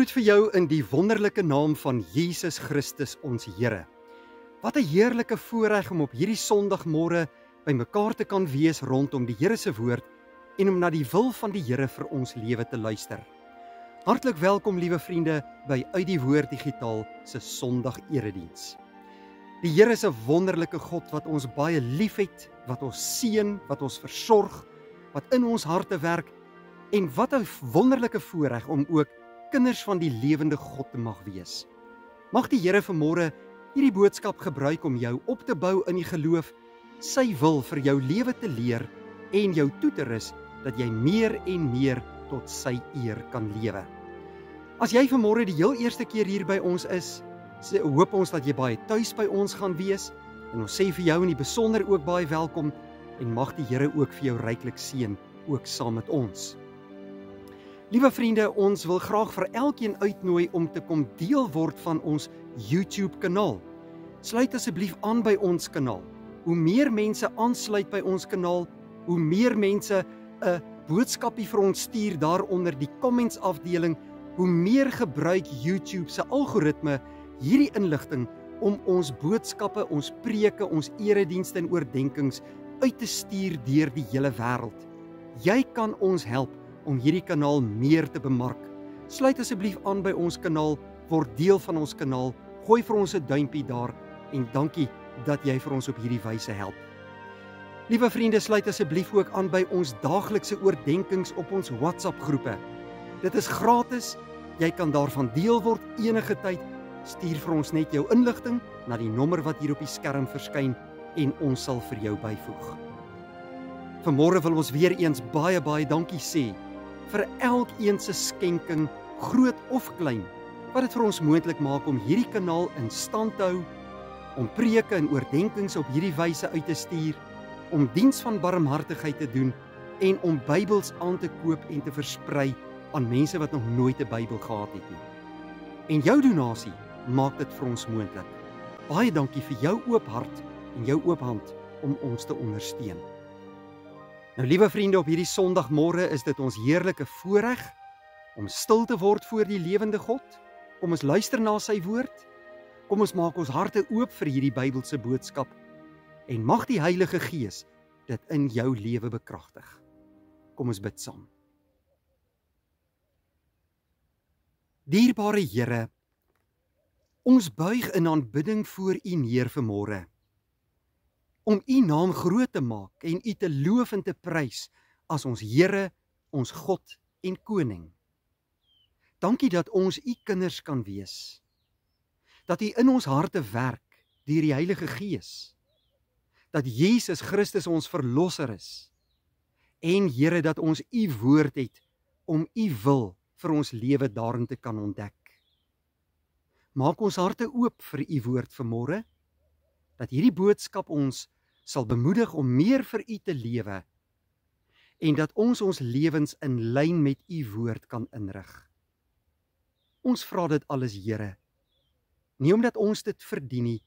groet vir jou in die wonderlike naam van Jesus Christus ons Here. Wat 'n heerlike voorreg om op hierdie Sondagmôre by mekaar te kan wees rondom die Here se woord en om na die wil van die Here vir ons lewe te luister. Hartlik welkom liewe vriende by Uit die Woord Digitaal se Sondag Erediens. Die Here is 'n wonderlike God wat ons baie liefhet, wat ons seën, wat ons versorg, wat in ons harte werk en wat 'n wonderlike voorreg om ook kinders van die lewende God te mag wees. Mag die Here vanmôre hierdie boodskap gebruik om jou op te bou in die geloof, sy wil vir jou lewe te leer en jou toe te rus dat jy meer en meer tot sy eer kan lewe. As jy vanmôre die heel eerste keer hier by ons is, hoop ons dat jy baie tuis by ons gaan wees en ons sê vir jou in die besonder ook baie welkom en mag die Here ook vir jou ryklik seën, ook saam met ons. Liewe vriende, ons wil graag vir elkeen uitnooi om te kom deel word van ons YouTube kanaal. Sluit asseblief aan by ons kanaal. Hoe meer mense aansluit by ons kanaal, hoe meer mense 'n boodskapie vir ons stuur daaronder die comments afdeling, hoe meer gebruik YouTube se algoritme hierdie inligting om ons boodskappe, ons preke, ons eredienste en oordenkings uit te stuur deur die hele wêreld. Jy kan ons help om hierdie kanaal meer te bemark. Sluit asseblief aan by ons kanaal, word deel van ons kanaal, gooi vir ons 'n duimpie daar en dankie dat jy vir ons op hierdie wyse help. Liewe vriende, sluit asseblief ook aan by ons daaglikse oordenkings op ons WhatsApp groepe. Dit is gratis, jy kan daarvan deel word enige tyd. Stuur vir ons net jou inligting na die nommer wat hier op die skerm verskyn en ons sal vir jou byvoeg. Vanmôre wil ons weer eens baie dankie sê vir elkeen se skenking, groot of klein, wat dit vir ons moontlik maak om hierdie kanaal in stand te hou, om preke en oordenkings op hierdie wyse uit te stuur, om diens van barmhartigheid te doen en om Bybels aan te koop en te versprei aan mense wat nog nooit 'n Bybel gehad het nie. En jou donasie maak dit vir ons moontlik. Baie dankie vir jou oop hart en jou oop hand om ons te ondersteun. Nou liewe vriende, op hierdie Sondagmôre is dit ons heerlike voorreg om stil te word voor die lewende God. Kom ons luister na sy woord. Kom ons maak ons harte oop vir hierdie Bybelse boodskap en mag die Heilige Gees dit in jou lewe bekragtig. Kom ons bid saam. Dierbare Here, ons buig in aanbidding voor U neer vanmôre, om U naam groot te maak en U te loof en te prys as ons Here, ons God en Koning. Dankie dat ons U kinders kan wees, dat U in ons harte werk deur die Heilige Gees, dat Jesus Christus ons verlosser is, en Here dat ons U woord het om U wil vir ons lewe daarin te kan ontdek. Maak ons harte oop vir U woord vanmôre, dat hierdie boodskap ons sal bemoedig om meer vir U te lewe en dat ons lewens in lyn met U woord kan inrig. Ons vra dit alles, Here, nie omdat ons dit verdien nie,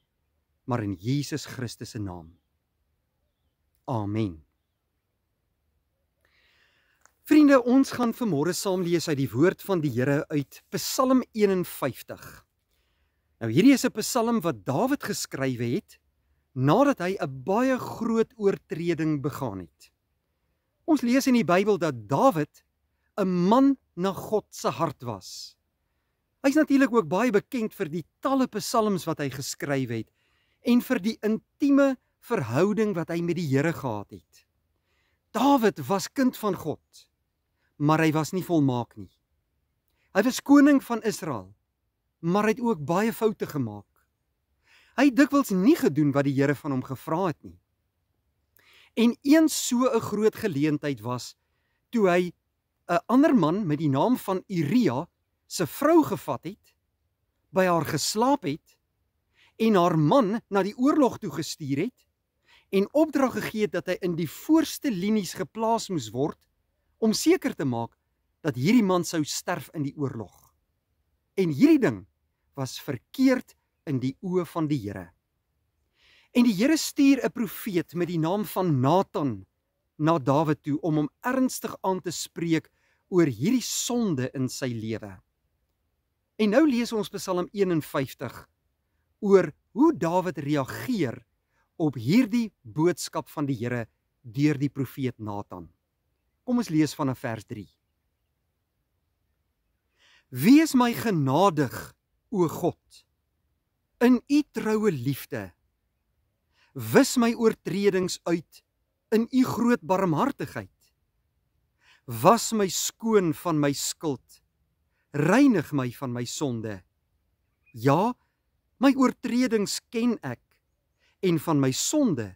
maar in Jesus Christus se naam. Amen. Vriende, ons gaan vanmôre saam lees uit die woord van die Here uit Psalm 51. Nou hierdie is 'n psalm wat Dawid geskrywe het nadat hy 'n baie groot oortreding begaan het. Ons lees in die Bybel dat Dawid 'n man na God se hart was. Hy's natuurlik ook baie bekend vir die talle psalms wat hy geskryf het en vir die intieme verhouding wat hy met die Here gehad het. Dawid was kind van God, maar hy was nie volmaak nie. Hy was koning van Israel, maar hy het ook baie foute gemaak. Hy het dikwels nie gedoen wat die Here van hom gevra het nie. En eens so 'n groot geleentheid was, toe hy 'n ander man met die naam van Uria se vrou gevat het, by haar geslaap het, en haar man na die oorlog toe gestuur het, en opdrag gegee het dat hy in die voorste linies geplaas moes word, om seker te maak dat hierdie man sou sterf in die oorlog. En hierdie ding was verkeerd in die oë van die Here. En die Here stuur 'n profeet met die naam van Nathan na Dawid toe om hom ernstig aan te spreek oor hierdie sonde in sy lewe. En nou lees ons Psalm 51 oor hoe Dawid reageer op hierdie boodskap van die Here deur die profeet Nathan. Kom ons lees vanaf vers 3. Wees my genadig, o God, in u troue liefde. Wis my oortredings uit in u groot barmhartigheid. Was my skoon van my skuld, reinig my van my sonde. Ja, my oortredings ken ek, en van my sonde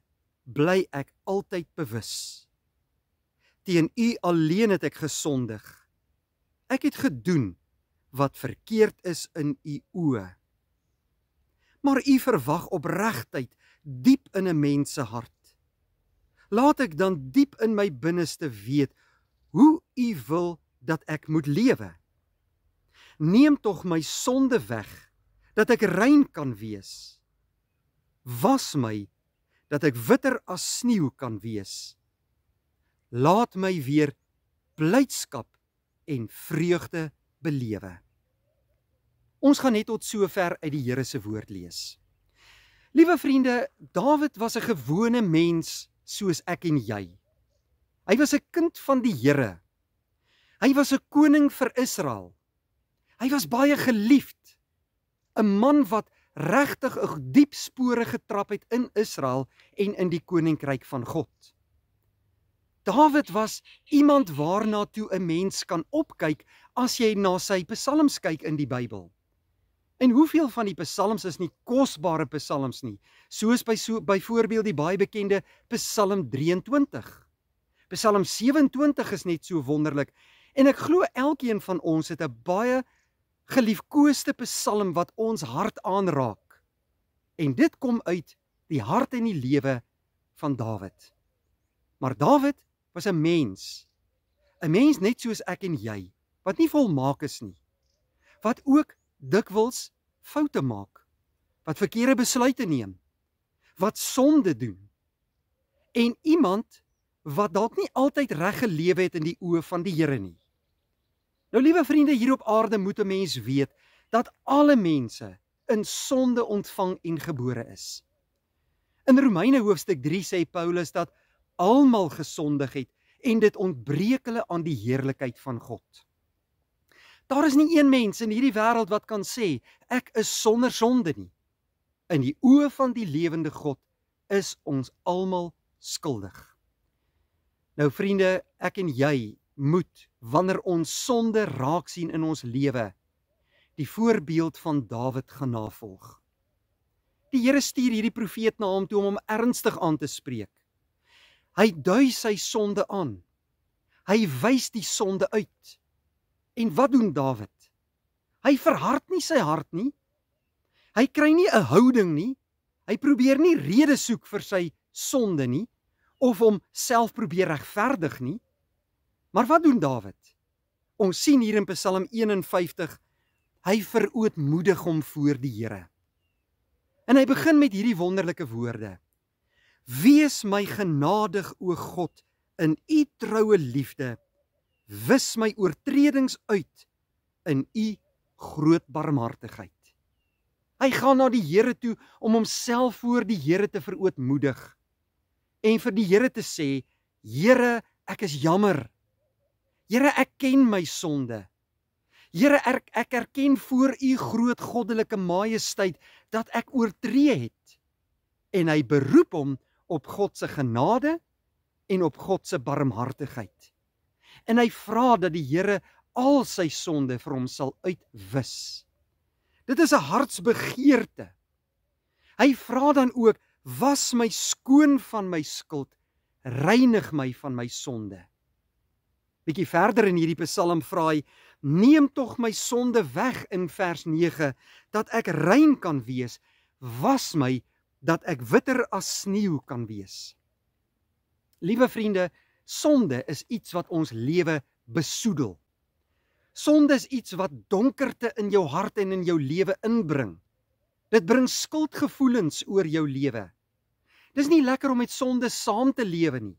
bly ek altyd bewus. Teen u alleen het ek gesondig. Ek het gedoen wat verkeerd is in u oë. Maar u verwag opregtheid diep in 'n mens se hart. Laat ek dan diep in my binneste weet hoe u wil dat ek moet lewe. Neem tog my sonde weg, dat ek rein kan wees. Was my, dat ek witter as sneeu kan wees. Laat my weer blydskap en vreugde belewe. Ons gaan net tot sover uit die Here se woord lees. Liewe vriende, Dawid was 'n gewone mens soos ek en jy. Hy was 'n kind van die Here. Hy was 'n koning vir Israel. Hy was baie geliefd. 'n Man wat regtig 'n diep spore getrap het in Israel en in die koninkryk van God. Dawid was iemand waarna toe 'n mens kan opkyk as jy na sy psalms kyk in die Bybel. En hoeveel van die psalms is nie kosbare psalms nie, soos byvoorbeeld die baie bekende Psalm 23. Psalm 27 is net so wonderlik, en ek glo elkeen van ons het 'n baie geliefkoeste psalm wat ons hart aanraak. En dit kom uit die hart en die lewe van Dawid. Maar Dawid was 'n mens net soos ek en jy, wat nie volmaak is nie, wat ook dikwels foute maak, wat verkeerde besluite neem, wat sonde doen, en iemand wat dalk nie altyd reg gelewe het in die oë van die Here nie. Nou liewe vriende, hier op aarde moet 'n mens weet dat alle mense in sonde ontvang en gebore is. In Romeine hoofstuk 3 sê Paulus dat almal gesondig het en dit ontbreek hulle aan die heerlikheid van God. Daar is nie een mens in hierdie wêreld wat kan sê, ek is sonder sonde nie. In die oë van die lewende God is ons almal skuldig. Nou vriende, ek en jy moet, wanneer ons sonde raak sien in ons lewe, die voorbeeld van Dawid gaan navolg. Die Here stuur hierdie profeet na hom toe om hom ernstig aan te spreek. Hy dui sy sonde aan. Hy wys die sonde uit. En wat doen Dawid? Hy verhard nie sy hart nie. Hy kry nie 'n houding nie. Hy probeer nie redes soek vir sy sonde nie, of hom self probeer regverdig nie. Maar wat doen Dawid? Ons sien hier in Psalm 51, hy verootmoedig hom voor die Here. En hy begin met hierdie wonderlike woorde. Wees my genadig, o God, in u troue liefde. Wis my oortredings uit in u groot barmhartigheid. Hy gaan na die Here toe om homself voor die Here te verootmoedig. En vir die Here te sê, Here, ek is jammer. Here, ek ken my sonde. Here, ek erken voor u groot goddelike majesteit dat ek oortree het. En hy beroep hom op God se genade en op God se barmhartigheid. En hy vra dat die Here al sy sonde vir hom sal uitwis. Dit is 'n hartsbegeerte. Hy vra dan ook, was my skoon van my skuld, reinig my van my sonde. Bietjie verder in hierdie psalm vra hy, neem tog my sonde weg in vers 9, dat ek rein kan wees, was my, dat ek witter as sneeu kan wees. Liewe vriende, sonde is iets wat ons lewe besoedel. Sonde is iets wat donkerte in jou hart en in jou lewe inbring. Dit bring skuldgevoelens oor jou lewe. Dis nie lekker om met sonde saam te lewe nie.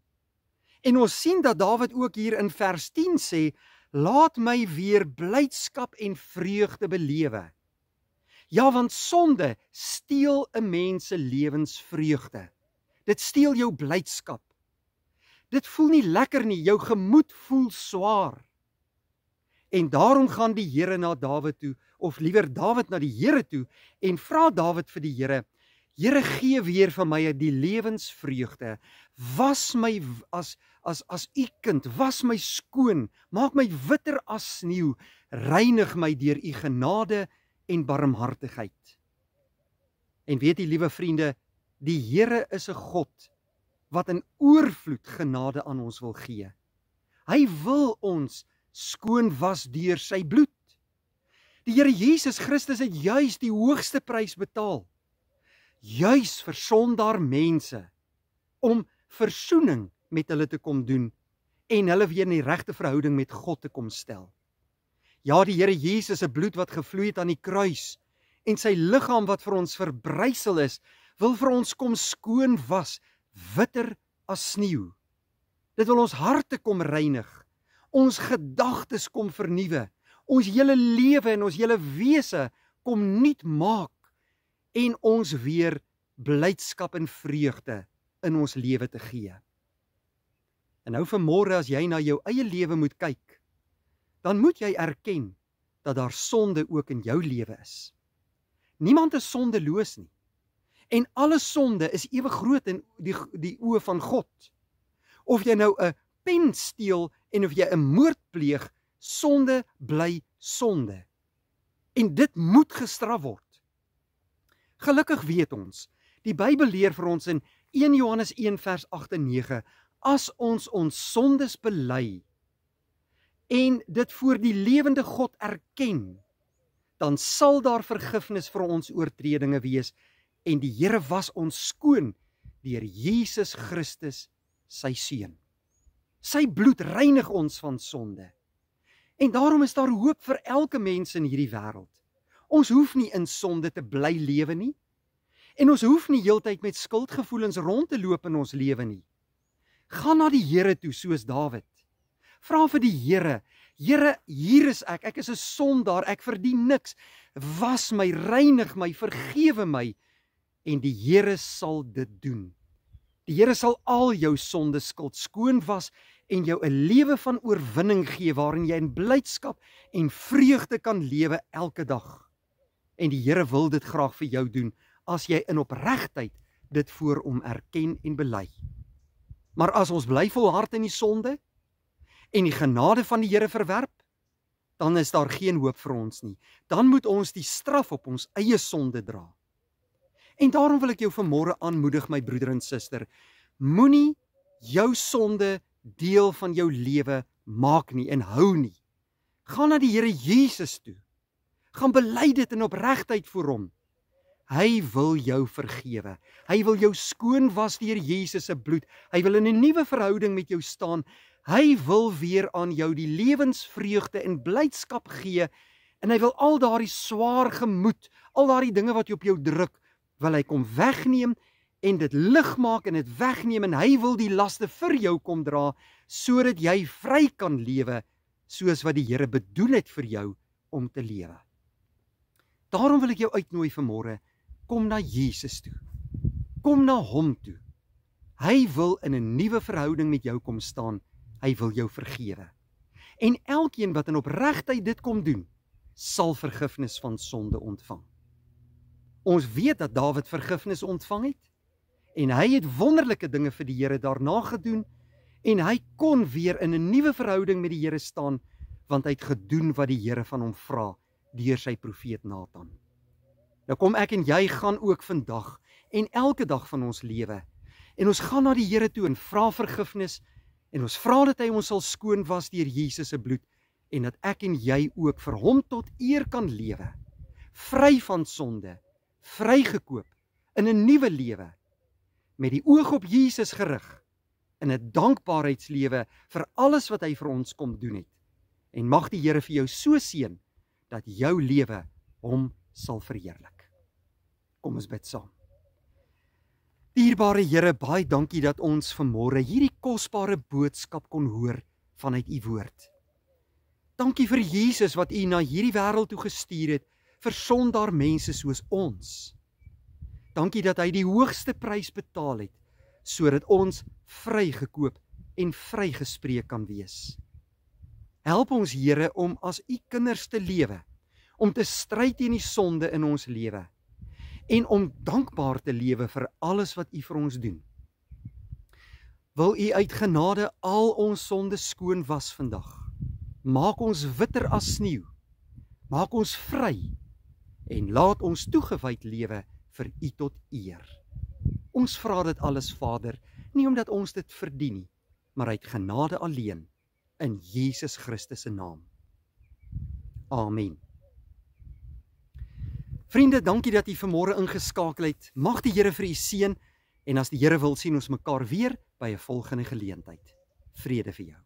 En ons sien dat Dawid ook hier in vers 10 sê, Laat my weer blydskap en vreugde belewe. Ja, want sonde steel 'n mens se lewensvreugde. Dit steel jou blydskap. Dit voel nie lekker nie, jou gemoed voel swaar. En daarom gaan die Here na Dawid toe, of liewer Dawid na die Here toe, en vra Dawid vir die Here, Here, gee weer vir my die lewensvreugde, was my as u kind, was my skoon, maak my witter as sneeu, reinig my deur u genade en barmhartigheid. En weet jy, liewe vriende, die Here is 'n God wat in oorvloed genade aan ons wil gee. Hy wil ons skoon was deur sy bloed. Die Here Jesus Christus het juis die hoogste prys betaal, juis vir sondaar mense, om versoening met hulle te kom doen, en hulle weer in die regte verhouding met God te kom stel. Ja, die Here Jesus se bloed wat gevloei het aan die kruis, en sy liggaam wat vir ons verbrysel is, wil vir ons kom skoon was, witter as sneeu. Dit wil ons harte kom reinig, ons gedagtes kom vernuwe, ons hele lewe en ons hele wese kom nuut maak, en ons weer blydskap en vreugde in ons lewe te gee. En nou vanmôre, as jy na jou eie lewe moet kyk, dan moet jy erken dat daar sonde ook in jou lewe is. Niemand is sondeloos nie. En alle sonde is ewe groot in die oë van God. Of jy nou 'n pen steel en of jy 'n moord pleeg, sonde bly sonde. En dit moet gestraf word. Gelukkig weet ons, die Bybel leer vir ons in 1 Johannes 1 vers 8 en 9, as ons sondes bely en dit voor die lewende God erken, dan sal daar vergifnis vir ons oortredinge wees, en die Here was ons skoon deur Jesus Christus, sy seun. Sy bloed reinig ons van sonde. En daarom is daar hoop vir elke mens in hierdie wêreld. Ons hoef nie in sonde te bly lewe nie. En ons hoef nie heeltyd met skuldgevoelens rond te loop in ons lewe nie. Gaan na die Here toe soos Dawid. Vra vir die Here, Here, hier is ek is 'n sondaar, ek verdien niks. Was my, reinig my, vergewe my, en die Here sal dit doen. Die Here sal al jou sonde skuld skoon was en jou 'n lewe van oorwinning gee waarin jy in blydskap en vreugde kan lewe elke dag. En die Here wil dit graag vir jou doen as jy in opregtheid dit voor hom erken en bely. Maar as ons bly volhard in die sonde en die genade van die Here verwerp, dan is daar geen hoop vir ons nie. Dan moet ons die straf op ons eie sonde dra. En daarom wil ek jou vanmôre aanmoedig, my broeder en suster, moenie jou sonde deel van jou lewe maak nie en hou nie. Gaan na die Here Jesus toe. Gaan bely dit in opregtheid voor hom. Hy wil jou vergewe. Hy wil jou skoon was deur Jesus se bloed. Hy wil in 'n nuwe verhouding met jou staan. Hy wil weer aan jou die lewensvreugde en blydskap gee, en hy wil al daardie swaar gemoed, al daardie dinge wat op jou druk, wil hy kom wegneem en dit lig maak en dit wegneem, en hy wil die laste vir jou kom dra, sodat jy vry kan lewe, soos wat die Here bedoel het vir jou om te lewe. Daarom wil ek jou uitnooi vanmôre, kom na Jesus toe. Kom na hom toe. Hy wil in 'n nuwe verhouding met jou kom staan. Hy wil jou vergewe. En elkeen wat in opregtheid dit kom doen, sal vergifnis van sonde ontvang. Ons weet dat Dawid vergifnis ontvang het, en hy het wonderlike dinge vir die Here daarna gedoen, en hy kon weer in 'n nuwe verhouding met die Here staan, want hy het gedoen wat die Here van hom vra, deur sy profeet Nathan. Nou kom ek en jy gaan ook vandag, en elke dag van ons lewe, en ons gaan na die Here toe en vra vergifnis, en ons vra dat hy ons sal skoon was deur Jesus se bloed, en dat ek en jy ook vir hom tot eer kan lewe, vry van sonde, vrygekoop, in 'n nuwe lewe, met die oog op Jesus gerig, in 'n dankbaarheidslewe vir alles wat hy vir ons kom doen het. En mag die Here vir jou so seën, dat jou lewe hom sal verheerlik. Kom ons bid saam. Dierbare Here, baie dankie dat ons vanmôre hierdie kosbare boodskap kon hoor vanuit u woord. Dankie vir Jesus wat U na hierdie wêreld toe gestuur het vir sondaar mense soos ons. Dankie dat hy die hoogste prys betaal het, sodat ons vrygekoop en vrygespreek kan wees. Help ons, Here, om as U kinders te lewe, om te stry teen die sonde in ons lewe, en om dankbaar te lewe vir alles wat U vir ons doen. Wil U uit genade al ons sonde skoon was vandag. Maak ons witter as sneeu, maak ons vry, en laat ons toegewyd lewe vir U tot eer. Ons vra dit alles, Vader, nie omdat ons dit verdien nie, maar uit genade alleen, in Jesus Christus se naam. Amen. Vriende, dankie dat U vanmôre ingeskakel het. Mag die Here vir U seën, en as die Here wil, sien ons mekaar weer by 'n volgende geleentheid. Vrede vir jou.